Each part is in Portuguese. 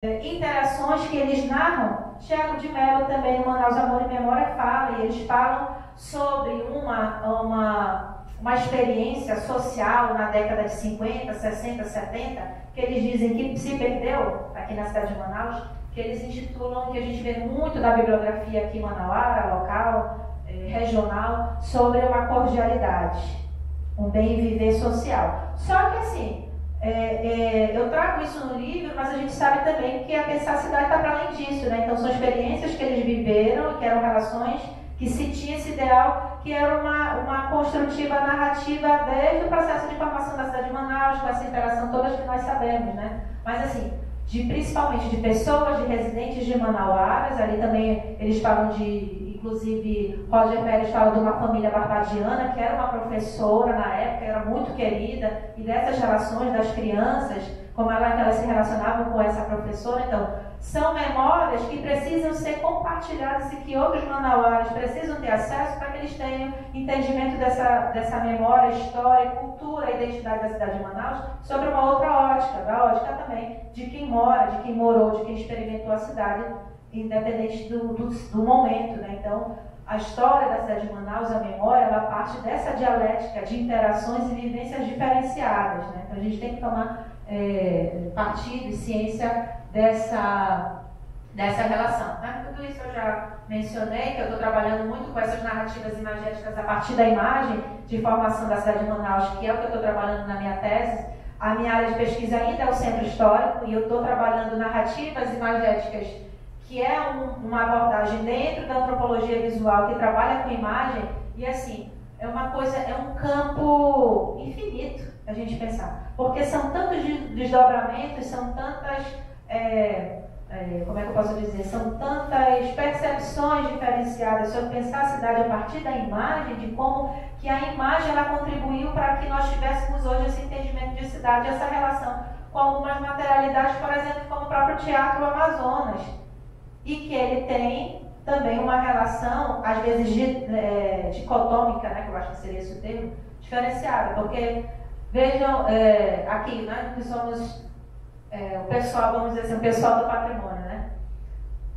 interações que eles narram. Tiago de Mello também no Manaus Amor e Memória fala, e eles falam sobre uma experiência social na década de 50, 60, 70, que eles dizem que se perdeu aqui na cidade de Manaus, que eles intitulam, que a gente vê muito na bibliografia aqui manauara, local, regional, sobre uma cordialidade, um bem viver social. Só que assim, eu trago isso no livro, mas a gente sabe também que a pensar a cidade está para além disso, né? Então são experiências que eles viveram, que eram relações que se tinha esse ideal, que era uma construtiva narrativa desde o processo de formação da cidade de Manaus, com essa interação toda que nós sabemos, né? Mas assim, principalmente de pessoas, de residentes de manauaras, ali também eles falam inclusive, Roger Pérez fala de uma família barbadiana, que era uma professora na época, era muito querida, e dessas relações das crianças, como elas se relacionavam com essa professora. Então, são memórias que precisam ser compartilhadas e que outros manauaras precisam ter acesso para que eles tenham entendimento dessa memória, história, cultura e identidade da cidade de Manaus sobre uma outra ótica, da ótica também de quem mora, de quem morou, de quem experimentou a cidade, independente do momento, né? Então, a história da cidade de Manaus, a memória, ela parte dessa dialética de interações e vivências diferenciadas, né? Então, a gente tem que tomar partido e ciência dessa relação, né? Tudo isso eu já mencionei, que eu estou trabalhando muito com essas narrativas imagéticas a partir da imagem de formação da cidade de Manaus, que é o que eu estou trabalhando na minha tese. A minha área de pesquisa ainda é o centro histórico, e eu estou trabalhando narrativas imagéticas, que é uma abordagem dentro da antropologia visual que trabalha com imagem, e assim, é um campo infinito a gente pensar, porque são tantos desdobramentos, são tantas, como é que eu posso dizer, são tantas percepções diferenciadas sobre pensar a cidade a partir da imagem, de como que a imagem ela contribuiu para que nós tivéssemos hoje esse entendimento de cidade, essa relação com algumas materialidades, por exemplo, como o próprio Teatro Amazonas, e que ele tem também uma relação, às vezes, dicotômica, né, que eu acho que seria esse o termo, diferenciada, porque, vejam, aqui, né, que somos o pessoal, vamos dizer assim, o pessoal do patrimônio, né?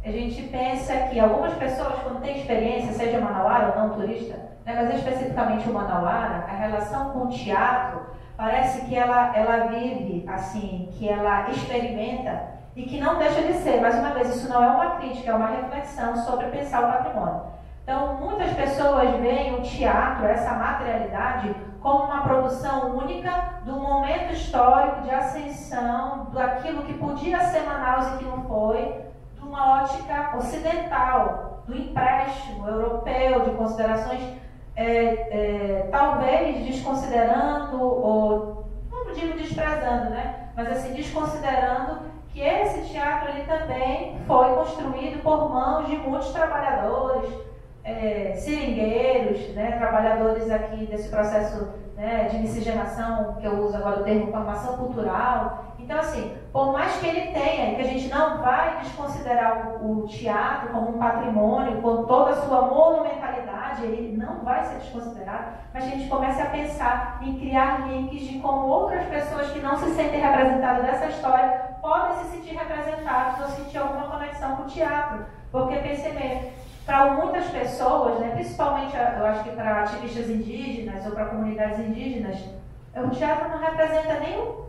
A gente pensa que algumas pessoas, quando têm experiência, seja manauara ou não turista, né, mas especificamente o manauara, a relação com o teatro, parece que ela vive, assim, que ela experimenta, e que não deixa de ser, mais uma vez, isso não é uma crítica, é uma reflexão sobre pensar o patrimônio. Então, muitas pessoas veem o teatro, essa materialidade, como uma produção única do momento histórico de ascensão, daquilo que podia ser Manaus e que não foi, de uma ótica ocidental, do empréstimo europeu, de considerações, talvez desconsiderando, ou não digo desprezando, né? Mas assim, desconsiderando que esse teatro ele também foi construído por mãos de muitos trabalhadores, seringueiros, né, trabalhadores aqui desse processo, né, de miscigenação, que eu uso agora o termo formação cultural. Então, assim, por mais que ele tenha, que a gente não vai desconsiderar o teatro como um patrimônio, com toda a sua monumentalidade, ele não vai ser desconsiderado, mas a gente começa a pensar em criar links de como outras pessoas que não se sentem representadas nessa história podem se sentir representados ou sentir alguma conexão com o teatro. Porque, pensei para muitas pessoas, né, principalmente eu acho que para ativistas indígenas ou para comunidades indígenas, o teatro não representa nenhuma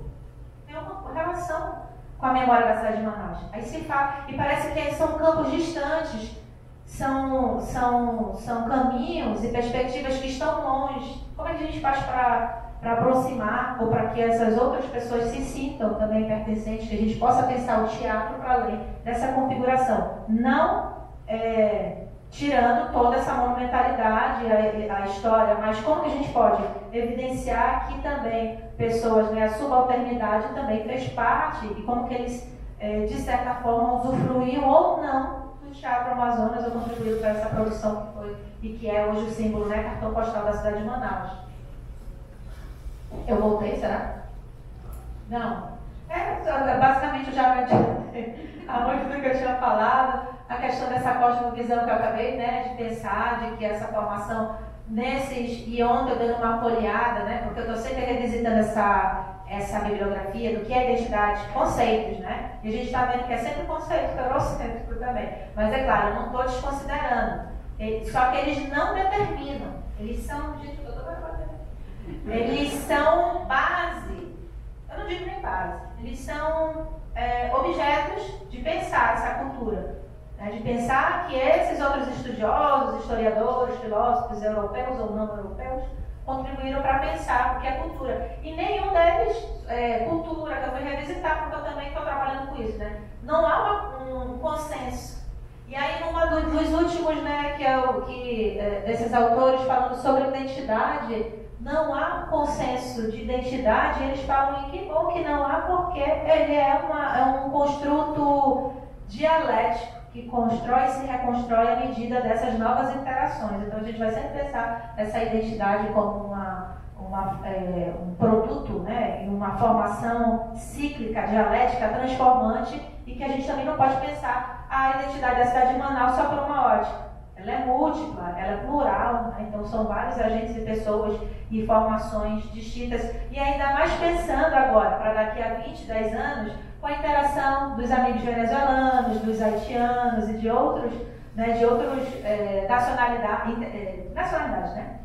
relação com a memória da cidade de Manaus. Aí se fala, e parece que são campos distantes, são caminhos e perspectivas que estão longe. Como é que a gente faz para aproximar, ou para que essas outras pessoas se sintam também pertencentes, que a gente possa pensar o teatro para além dessa configuração, não tirando toda essa monumentalidade, a história, mas como que a gente pode evidenciar que também pessoas, né, a subalternidade também fez parte, e como que eles, de certa forma, usufruíam ou não do Teatro Amazonas, ou contribuíram para essa produção que foi, e que é hoje o símbolo, né, cartão postal da cidade de Manaus. Eu voltei, será? Não. Basicamente, eu já adiantei muito do que eu tinha falado, a questão dessa cosmovisão que eu acabei, né, de pensar, de que essa formação nesses, e ontem eu dando uma folheada, né, porque eu estou sempre revisitando essa bibliografia do que é identidade, conceitos, né? E a gente está vendo que é sempre conceito eurocêntrico também. Mas é claro, eu não estou desconsiderando. Só que eles não determinam. Eles são, gente, eles são base, eu não digo nem base, eles são objetos de pensar essa cultura. Né? De pensar que esses outros estudiosos, historiadores, filósofos europeus ou não europeus, contribuíram para pensar o que é cultura. E nenhum deles, cultura, que eu fui revisitar, porque eu também estou trabalhando com isso, né? Não há um consenso. E aí, numa dos últimos, né, desses autores falando sobre identidade, não há um consenso de identidade, eles falam em que bom que não há, porque ele é um construto dialético, que constrói e se reconstrói à medida dessas novas interações. Então, a gente vai sempre pensar essa identidade como um produto, né, em uma formação cíclica, dialética, transformante, e que a gente também não pode pensar a identidade da cidade de Manaus só por uma ótica. Ela é múltipla, ela é plural, né? Então são vários agentes e pessoas e formações distintas. E ainda mais pensando agora, para daqui a 20, 10 anos, com a interação dos amigos venezuelanos, dos haitianos e de outros, né, nacionalidades, né?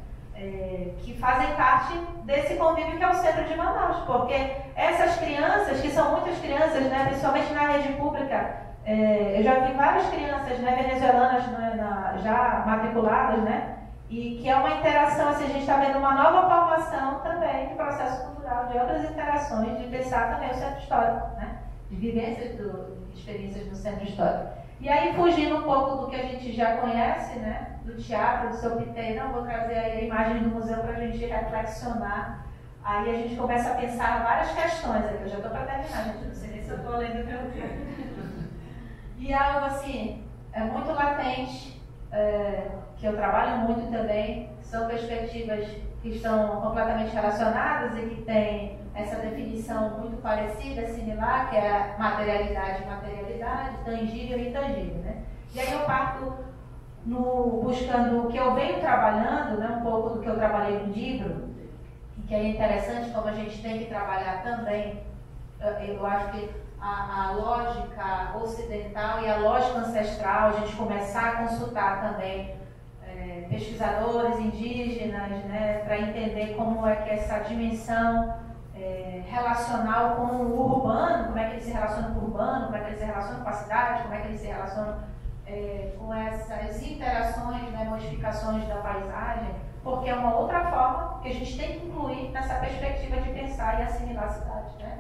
Que fazem parte desse convívio que é o centro de Manaus, porque essas crianças, que são muitas crianças, né, principalmente na rede pública, eu já vi várias crianças, né, venezuelanas, né, já matriculadas, né, e que é uma interação, assim, a gente está vendo uma nova formação também de processo cultural, de outras interações, de pensar também o centro histórico, né, de vivências, de experiências no centro histórico. E aí, fugindo um pouco do que a gente já conhece, né, do teatro, do seu Pitei, não vou trazer aí a imagem do museu para a gente reflexionar. Aí a gente começa a pensar várias questões aqui. Eu já estou para terminar, gente, não sei nem se eu estou lendo o meu. E algo assim, é muito latente, que eu trabalho muito também, são perspectivas que estão completamente relacionadas e que têm essa definição muito parecida, similar, que é a materialidade e materialidade, tangível e intangível, né? E aí eu parto buscando o que eu venho trabalhando, né, um pouco do que eu trabalhei no livro, que é interessante como a gente tem que trabalhar também, eu acho que a lógica ocidental e a lógica ancestral, a gente começar a consultar também pesquisadores indígenas, né, para entender como é que essa dimensão relacional com o urbano, como é que ele se relaciona com o urbano, como é que ele se relaciona com a cidade, como é que ele se relaciona com essas interações, né, modificações da paisagem, porque é uma outra forma que a gente tem que incluir nessa perspectiva de pensar e assimilar a cidade, né?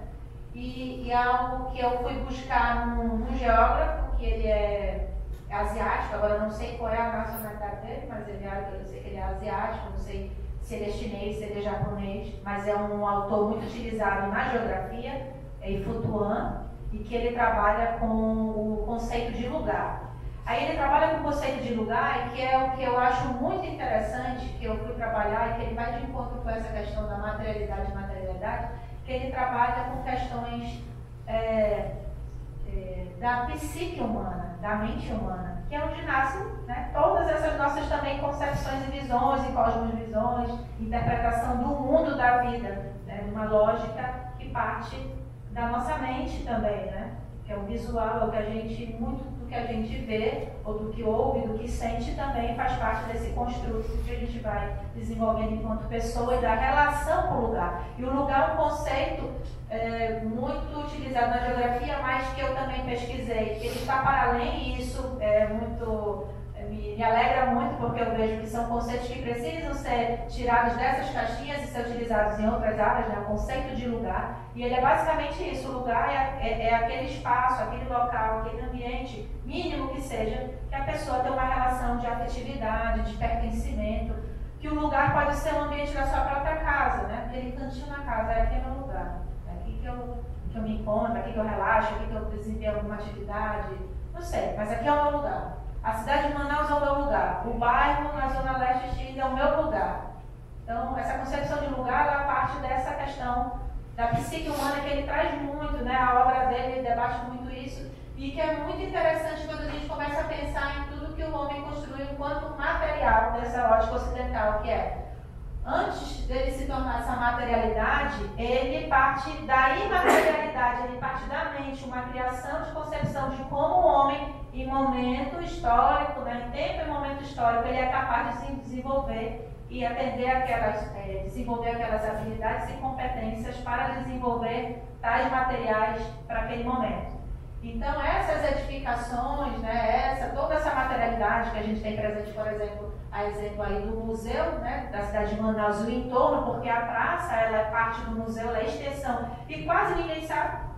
E algo que eu fui buscar num geógrafo, que ele é asiático, agora eu não sei qual é a nacionalidade dele, mas eu sei que ele é asiático, não sei se ele é chinês, se ele é japonês, mas é um autor muito utilizado na geografia, Futuan, e que ele trabalha com o conceito de lugar. Aí ele trabalha com o conceito de lugar, e que é o que eu acho muito interessante, que eu fui trabalhar, e que ele vai de encontro com essa questão da materialidade e materialidade, que ele trabalha com questões da psique humana, da mente humana, que é onde nascem, né, todas essas nossas também concepções e visões, e cosmovisões, interpretação do mundo da vida, né, uma lógica que parte da nossa mente também, né, que é o visual, é o que a gente, muito do que a gente vê, ou do que ouve, do que sente também faz parte desse construto que a gente vai desenvolvendo enquanto pessoa e da relação com o lugar. E o lugar é um conceito muito utilizado na geografia, mas que eu também pesquisei, que ele está para além, e isso me alegra muito, porque eu vejo que são conceitos que precisam ser tirados dessas caixinhas e ser utilizados em outras áreas, né? O conceito de lugar, e ele é basicamente isso. O lugar é aquele espaço, aquele local, aquele ambiente, mínimo que seja, que a pessoa tem uma relação de afetividade, de pertencimento, que o lugar pode ser um ambiente da sua própria casa, né? Aquele cantinho na casa, aqui é meu lugar, é aqui que eu me encontro, aqui que eu relaxo, aqui que eu desempenho alguma atividade, não sei, mas aqui é o meu lugar. A cidade de Manaus é o meu lugar. O bairro na Zona Leste X é o meu lugar. Então, essa concepção de lugar, ela parte dessa questão da psique humana que ele traz muito, né? A obra dele debate muito isso, e que é muito interessante quando a gente começa a pensar em tudo que o homem construiu enquanto material dessa ótica ocidental, que é antes dele se tornar essa materialidade, ele parte da imaterialidade, ele parte da mente, uma criação de concepção de como o homem, em momento histórico, né, em tempo e momento histórico, ele é capaz de se desenvolver e desenvolver aquelas habilidades e competências para desenvolver tais materiais para aquele momento. Então, essas edificações, né, toda essa materialidade que a gente tem presente, por exemplo, a exemplo aí do museu, né, da cidade de Manaus e o entorno, porque a praça ela é parte do museu, ela é extensão, e quase ninguém sabe.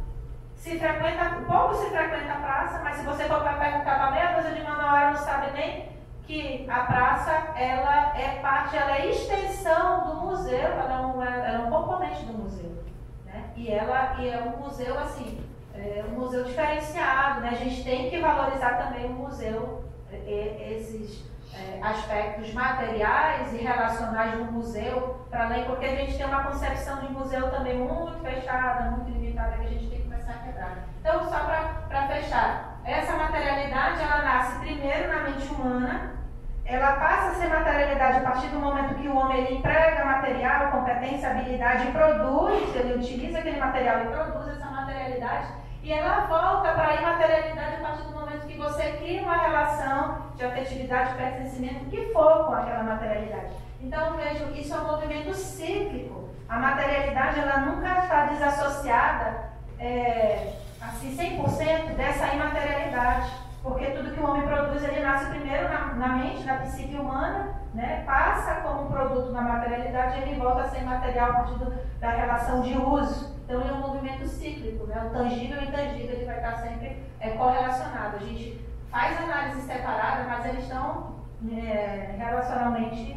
Pouco se frequenta a praça, mas se você for perguntar para meia dúzia de manauara, não sabe nem que a praça ela é extensão do museu, ela é um componente do museu, né? E é um museu assim, um museu diferenciado, né? A gente tem que valorizar também o museu, esses aspectos materiais e relacionais do museu, para além, porque a gente tem uma concepção de museu também muito fechada, muito limitada, que a gente tem que começar a quebrar. Então, só para fechar, essa materialidade, ela nasce primeiro na mente humana, ela passa a ser materialidade a partir do momento que o homem ele emprega material, competência, habilidade e produz, ele utiliza aquele material e produz essa materialidade, e ela volta para a imaterialidade a partir do momento que você cria uma relação de afetividade, pertencimento, que for com aquela materialidade. Então, vejo que isso é um movimento cíclico. A materialidade, ela nunca está desassociada, assim, 100% dessa imaterialidade. Porque tudo que o homem produz, ele nasce primeiro na mente, na psique humana, né? Passa como um produto na materialidade e ele volta a ser material a partir da relação de uso. Então, é um movimento cíclico, né? O tangível e o intangível ele vai estar sempre correlacionado. A gente faz análises separadas, mas eles estão relacionalmente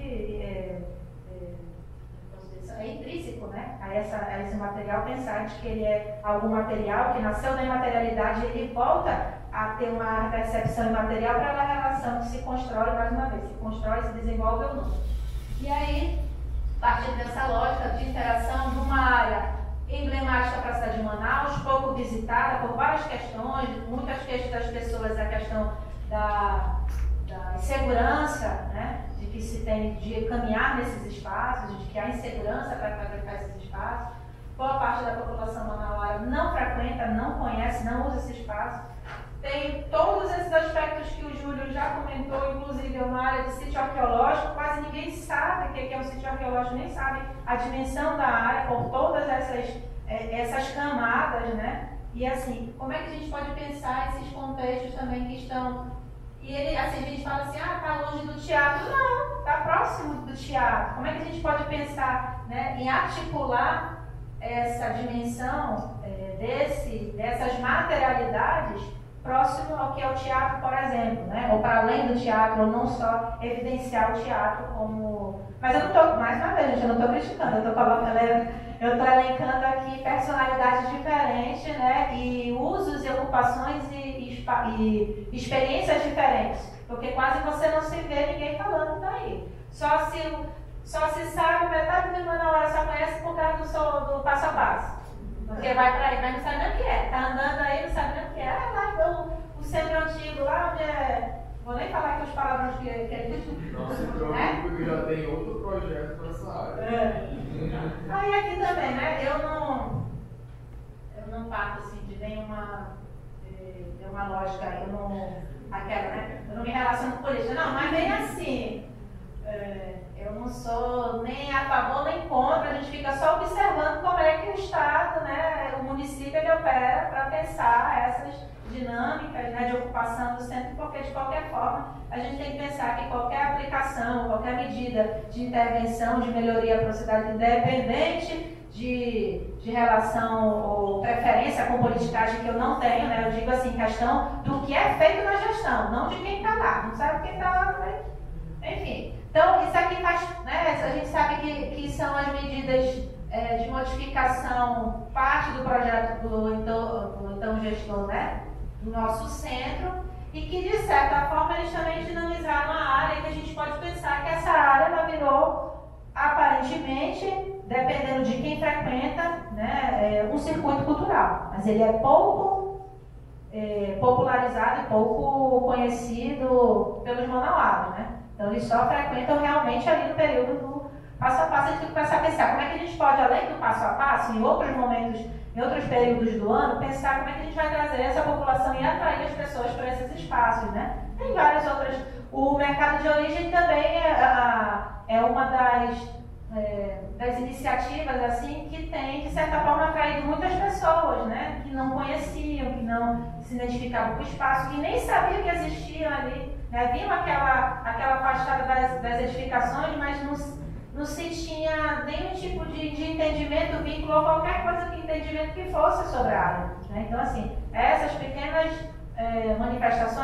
é intrínseco, né? A esse material pensante, que ele é algum material que nasceu da imaterialidade, ele volta a ter uma percepção imaterial para a relação que se constrói, mais uma vez, se constrói, se desenvolve ou não. E aí, a partir dessa lógica de interação de uma área emblemática para a cidade de Manaus, pouco visitada por várias questões, muitas queixas das pessoas, a questão da insegurança, né? De que se tem de caminhar nesses espaços, de que há insegurança para frequentar esses espaços. Boa parte da população manauara não frequenta, não conhece, não usa esse espaço. Tem todos esses aspectos que o Júlio já comentou, inclusive uma área de sítio arqueológico, quase ninguém sabe o que é um sítio arqueológico, nem sabe a dimensão da área, por todas essas camadas, né? E assim, como é que a gente pode pensar esses contextos também que estão... E ele, assim, a gente fala assim, está longe do teatro. Não, está próximo do teatro. Como é que a gente pode pensar, né, em articular essa dimensão dessas materialidades próximo ao que é o teatro, por exemplo, né? Ou para além do teatro, ou não só evidenciar o teatro como... Mas eu não estou, mais uma vez, gente, eu não estou criticando, eu estou elencando aqui personalidades diferentes, né? E usos e ocupações e experiências diferentes, porque quase você não se vê ninguém falando daí. Só se sabe, metade do manauara só conhece por causa do passo a passo. Porque vai para aí, mas não sabe nem o que é. Está andando aí, não sabe nem o que é. Lá o centro antigo, lá onde é... Vou nem falar aqui os palavrões que ele... Não se preocupe, porque já tem outro projeto nessa área. Aí aqui também, né? Eu não parto assim de nenhuma lógica, eu não me relaciono com política. Não, mas nem assim. Eu não sou nem a favor nem contra, a gente fica só observando como é que o Estado, né, o município, ele opera para pensar essas dinâmicas, né, de ocupação do centro, porque de qualquer forma a gente tem que pensar que qualquer aplicação, qualquer medida de intervenção, de melhoria para a cidade, independente de relação ou preferência com politicagem que eu não tenho, né, eu digo assim, questão do que é feito na gestão, não de quem está lá, não sabe quem está lá, né? Enfim. Então, isso aqui faz, né, a gente sabe que são as medidas de modificação, parte do projeto do então gestor, né, do nosso centro, e que, de certa forma, eles também dinamizaram a área, que a gente pode pensar que essa área ela virou, aparentemente, dependendo de quem frequenta, né, um circuito cultural, mas ele é pouco popularizado e pouco conhecido pelos manauaras, né? Então, eles só frequentam realmente ali no período passo a passo, a gente tem que começar a pensar como é que a gente pode, além do passo a passo, em outros momentos, em outros períodos do ano, pensar como é que a gente vai trazer essa população e atrair as pessoas para esses espaços, né? Tem várias outras. O mercado de origem também é uma das iniciativas assim que tem, de certa forma, atraído muitas pessoas, né? Que não conheciam, que não se identificavam com o espaço, que nem sabiam que existiam ali, né? Viam aquela fachada das edificações, mas não se tinha nenhum tipo de entendimento, vínculo ou qualquer coisa de entendimento que fosse sobre a área, né? Então, assim, essas pequenas manifestações